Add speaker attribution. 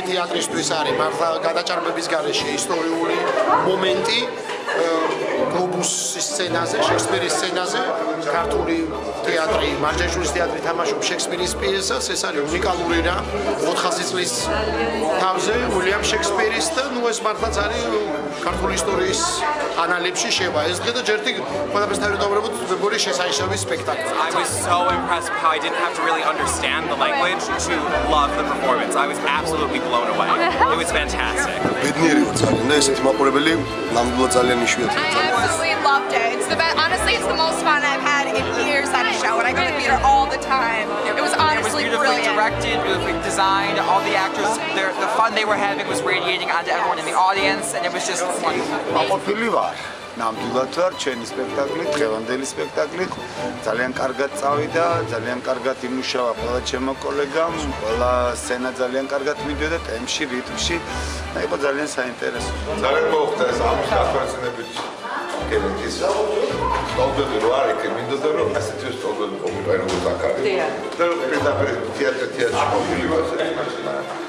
Speaker 1: თეატრისთვის არის მართლა გადაჭარბების გარეშე ისტორიული მომენტი გლობუსის სცენაზე, შექსპირის სცენაზე, ქართული თეატრი, მარჯანიშვილის თეატრი თამაშობს შექსპირის პიესას, ეს არის უნიკალური რა, 400 წლის თავზე, უილიამ შექსპირის და ნუ ეს მართლაც არის ქართული ისტორიის ანალებში შევა. ეს დღე და ჯერთი ყველაფერს თავიდანვე მეგობრი შესანიშნავი სპექტაკლი.
Speaker 2: I was so impressed how I didn't have to really understand the language to love the performance. I was absolutely blown away. It was fantastic.
Speaker 3: ბედნიერი ვარ ძალიან და ესეთი მაყურებელი ნამდვილად ძალიან იშვიათია.
Speaker 4: I absolutely loved it. It's the best. Honestly, it's the most fun I've had in years at a show, and I go to the theater all the time. It was honestly
Speaker 5: beautifully
Speaker 4: brilliant.
Speaker 5: directed, beautifully designed. All the actors, the fun they were having was radiating onto everyone in the audience, and it was just wonderful.
Speaker 6: აყოფილი ვარ. ნამდვილად ვარ ჩემი სპექტაკლით, დღევანდელი სპექტაკლით. ძალიან კარგად წავიდა, ძალიან კარგად იმუშავა ყველა ჩემო კოლეგამ, ყველა სცენა ძალიან კარგად მიდიოდა ტემპში, რიტმში. და იყო ძალიან საინტერესო.
Speaker 7: ძალიან მოხდა ეს ამის გასვენებით. კენეთის სტოლბები რო არის, მინდოდა რომ ასეთი სტოლბები ყოფილიყო როგორც აქ არის. და პირდაპირ თეატრში ყოფილი ვარ.